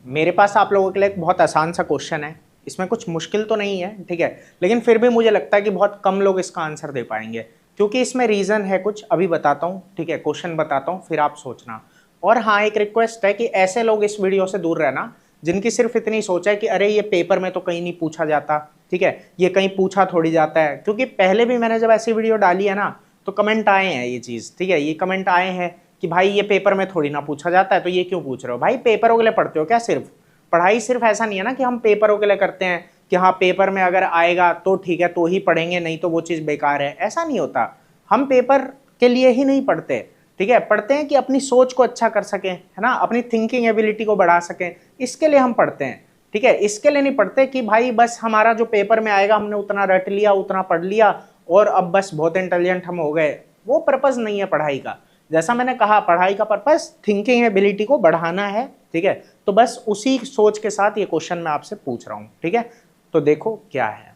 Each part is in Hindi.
मेरे पास आप लोगों के लिए एक बहुत आसान सा क्वेश्चन है, इसमें कुछ मुश्किल तो नहीं है, ठीक है, लेकिन फिर भी मुझे लगता है कि बहुत कम लोग इसका आंसर दे पाएंगे, क्योंकि इसमें रीज़न है कुछ, अभी बताता हूँ, ठीक है, क्वेश्चन बताता हूँ, फिर आप सोचना। और हाँ, एक रिक्वेस्ट है कि ऐसे लोग इस वीडियो से दूर रहना जिनकी सिर्फ इतनी सोच है कि अरे ये पेपर में तो कहीं नहीं पूछा जाता, ठीक है, ये कहीं पूछा थोड़ी जाता है। क्योंकि पहले भी मैंने जब ऐसी वीडियो डाली है ना, तो कमेंट आए हैं ये चीज़, ठीक है, ये कमेंट आए हैं कि भाई ये पेपर में थोड़ी ना पूछा जाता है, तो ये क्यों पूछ रहे हो? भाई पेपरों के लिए पढ़ते हो क्या? सिर्फ पढ़ाई सिर्फ ऐसा नहीं है ना कि हम पेपरों के लिए करते हैं कि हाँ पेपर में अगर आएगा तो ठीक है तो ही पढ़ेंगे, नहीं तो वो चीज़ बेकार है, ऐसा नहीं होता। हम पेपर के लिए ही नहीं पढ़ते, ठीक है, पढ़ते हैं कि अपनी सोच को अच्छा कर सकें, है ना, अपनी थिंकिंग एबिलिटी को बढ़ा सकें, इसके लिए हम पढ़ते हैं, ठीक है। इसके लिए नहीं पढ़ते कि भाई बस हमारा जो पेपर में आएगा हमने उतना रट लिया, उतना पढ़ लिया और अब बस बहुत इंटेलिजेंट हम हो गए। वो पर्पज़ नहीं है पढ़ाई का। जैसा मैंने कहा, पढ़ाई का पर्पस थिंकिंग एबिलिटी को बढ़ाना है, ठीक है। तो बस उसी सोच के साथ ये क्वेश्चन मैं आपसे पूछ रहा हूं, ठीक है। तो देखो क्या है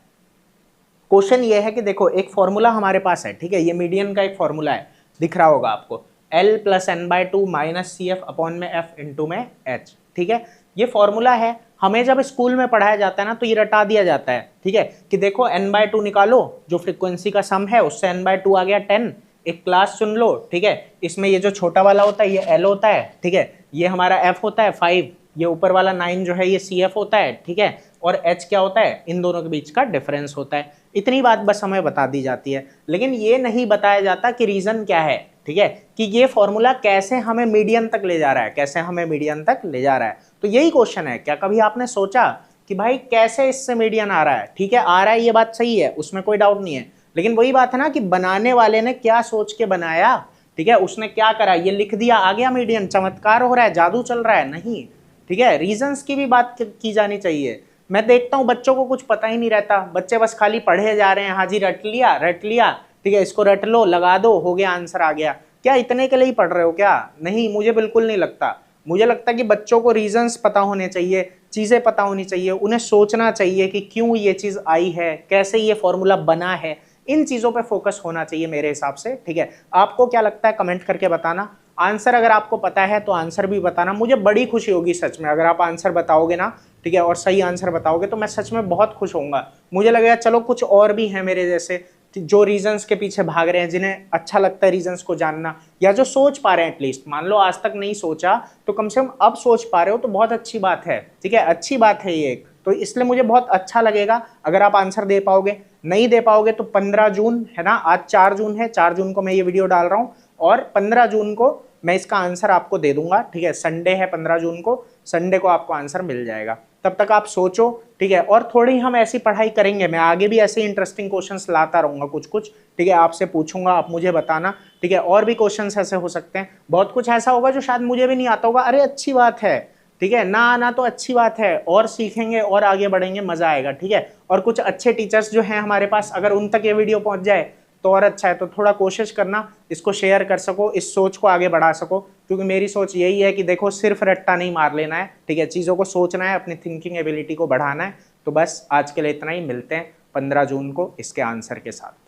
क्वेश्चन। ये है कि देखो एक फॉर्मूला हमारे पास है, ठीक है, ये मीडियन का एक फॉर्मूला है, दिख रहा होगा आपको, L + n/2 - CF अपॉन में F इंटू में H, ठीक है। ये फॉर्मूला है, हमें जब स्कूल में पढ़ाया जाता है ना तो ये रटा दिया जाता है, ठीक है, कि देखो n/2 निकालो, जो फ्रीक्वेंसी का सम है उससे n/2 आ गया 10, एक क्लास चुन लो, ठीक है, इसमें ये जो छोटा वाला होता है ये L होता है, ठीक है, ये हमारा F होता है 5, ये ऊपर वाला 9 जो है ये CF होता है, ठीक है, और H क्या होता है? इन दोनों के बीच का डिफरेंस होता है। इतनी बात बस हमें बता दी जाती है, लेकिन ये नहीं बताया जाता कि रीजन क्या है, ठीक है, कि ये फॉर्मूला कैसे हमें मीडियन तक ले जा रहा है, कैसे हमें मीडियन तक ले जा रहा है। तो यही क्वेश्चन है। क्या कभी आपने सोचा कि भाई कैसे इससे मीडियन आ रहा है? ठीक है, आ रहा है, ये बात सही है, उसमें कोई डाउट नहीं है, लेकिन वही बात है ना कि बनाने वाले ने क्या सोच के बनाया, ठीक है, उसने क्या करा, ये लिख दिया आ गया मीडियन, चमत्कार हो रहा है, जादू चल रहा है? नहीं, ठीक है, रीजंस की भी बात की जानी चाहिए। मैं देखता हूँ बच्चों को कुछ पता ही नहीं रहता, बच्चे बस खाली पढ़े जा रहे हैं, हाँ जी रट लिया रट लिया, ठीक है, इसको रट लो, लगा दो, हो गया, आंसर आ गया। क्या इतने के लिए ही पढ़ रहे हो क्या? नहीं, मुझे बिल्कुल नहीं लगता। मुझे लगता है कि बच्चों को रीजंस पता होने चाहिए, चीजें पता होनी चाहिए, उन्हें सोचना चाहिए कि क्यों ये चीज आई है, कैसे ये फॉर्मूला बना है, इन चीजों पे फोकस होना चाहिए मेरे हिसाब से, ठीक है। आपको क्या लगता है कमेंट करके बताना। आंसर अगर आपको पता है तो आंसर भी बताना, मुझे बड़ी खुशी होगी सच में अगर आप आंसर बताओगे ना, ठीक है, और सही आंसर बताओगे तो मैं सच में बहुत खुश होऊंगा। मुझे लगेगा चलो कुछ और भी हैं मेरे जैसे जो रीजंस के पीछे भाग रहे हैं, जिन्हें अच्छा लगता है रीजंस को जानना, या जो सोच पा रहे हैं एटलीस्ट। मान लो आज तक नहीं सोचा तो कम से कम अब सोच पा रहे हो, तो बहुत अच्छी बात है, ठीक है, अच्छी बात है ये एक। तो इसलिए मुझे बहुत अच्छा लगेगा अगर आप आंसर दे पाओगे। नहीं दे पाओगे तो 15 जून है ना, आज 4 जून है, 4 जून को मैं ये वीडियो डाल रहा हूँ और 15 जून को मैं इसका आंसर आपको दे दूंगा, ठीक है। संडे है 15 जून को, संडे को आपको आंसर मिल जाएगा। तब तक आप सोचो, ठीक है, और थोड़ी हम ऐसी पढ़ाई करेंगे, मैं आगे भी ऐसे इंटरेस्टिंग क्वेश्चंस लाता रहूंगा कुछ कुछ, ठीक है, आपसे पूछूंगा, आप मुझे बताना, ठीक है। और भी क्वेश्चंस ऐसे हो सकते हैं, बहुत कुछ ऐसा होगा जो शायद मुझे भी नहीं आता होगा, अरे अच्छी बात है, ठीक है, ना आना तो अच्छी बात है, और सीखेंगे और आगे बढ़ेंगे, मजा आएगा, ठीक है। और कुछ अच्छे टीचर्स जो हैं हमारे पास, अगर उन तक ये वीडियो पहुंच जाए तो और अच्छा है। तो थोड़ा कोशिश करना इसको शेयर कर सको, इस सोच को आगे बढ़ा सको, क्योंकि मेरी सोच यही है कि देखो सिर्फ रट्टा नहीं मार लेना है, ठीक है, चीज़ों को सोचना है, अपनी थिंकिंग एबिलिटी को बढ़ाना है। तो बस आज के लिए इतना ही, मिलते हैं 15 जून को इसके आंसर के साथ।